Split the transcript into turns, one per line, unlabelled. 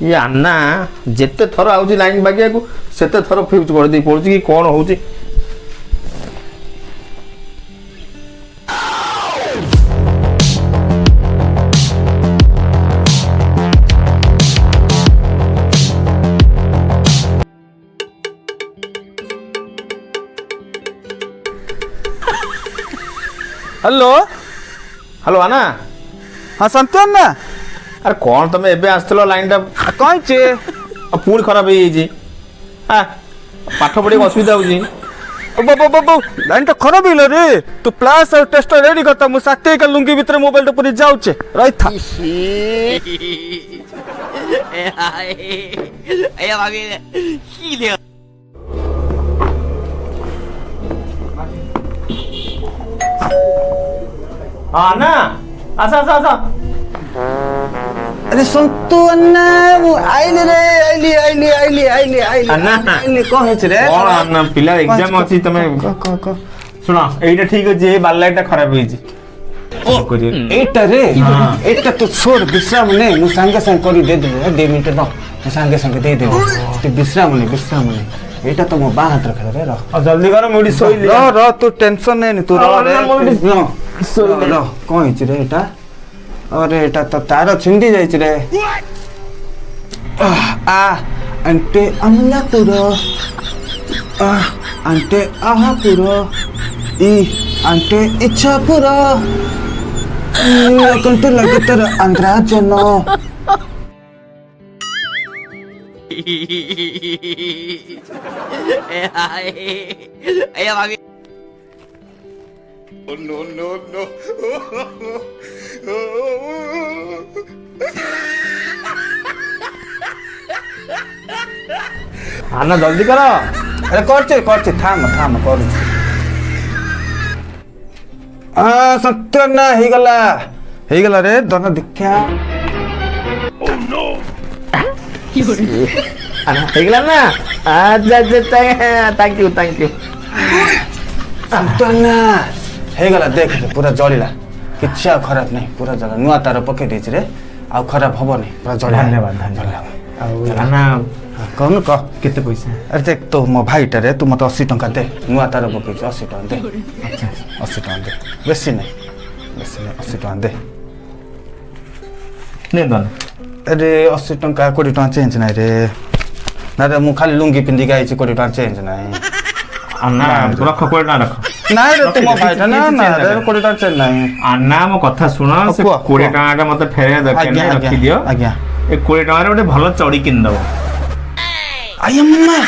ये अन्ना जेते थर आउची लाइन बागिया को सेते थर फ्यूज कर दे पड़ुची कि कोन होउची।
हेलो
हेलो अन्ना
हाँ संतोष ना
अरे कोन तमे एबे आस्तलो लाइन टा
कौन चे
पूरी खराब हे जी हां पाठ पढ़ी असुविधा होजी।
बो लाइन तो खराब हिल रे तू प्लस और टेस्ट रेडी करता मु साथे का लुंगी भीतर मोबाइल तो पूरी जाउचे रही था
हाँ ना आसा आसा आसा
अरे संतु अन्ना वो आइले रे आइली
अन्ना
कौन है रे
कौन अन्ना पिला एग्जाम अछि तमे
क
सुना एटा ठीक अछि ए बाल लाइट खराब होई छी
एटा रे एटा तो छोड़ विश्राम ने मु संगे संग करी दे दे 2 मिनिट न मु संगे संग दे दे तू विश्राम ने एटा तो मो बा हाथ रख रे रह
जल्दी कर मुडी सोई ले
र तू टेंशन नहीं तू रह रे सोई र कौन है रे एटा अरे एटा तो तार छिंडी जाई रे आ अंटे अमला पुरो अंटे आहा पुरो ई अंटे इच्छा पुरो कंटे लगे तर अंधरा जनो
अन्ना जल्दी कर
अरे करचे थाम कर सत्य ना हे गला रे दोनों दिख्या
अन्ना हेगला ना अच्छा थैंक यू
सत्य ना हे गला देख रे पूरा जलिला किछ खराब नहीं पूरा जला नुआ तार पके देछ रे आ खराब हबो नहीं पूरा जलिला
धन्यवाद अन्ना
कहनु कह
केते पैसा
अरे देख तो मो भाईटा रे तू मत 80 टंका दे नुआ तार पके 80 टंका दे अच्छा 80 टंका दे बेसी नहीं 80 टंका दे
ने दन
अरे 80 टंका 20 टंका चेंज नहीं रे ना रे मु खाली लुंगी पिंदी गाइछि 20 टंका चेंज नहीं
अन्ना रख कोड ना रख
ना रे तुम भाईटा ना रे 20 टंका चेंज नहीं
अन्ना मो कथा सुन से 20 टका मते फेरे दके रखी दियो
आज्ञा
ए 20 टका रे गोटे भलो चड़ी किन दबो
आय अम्मा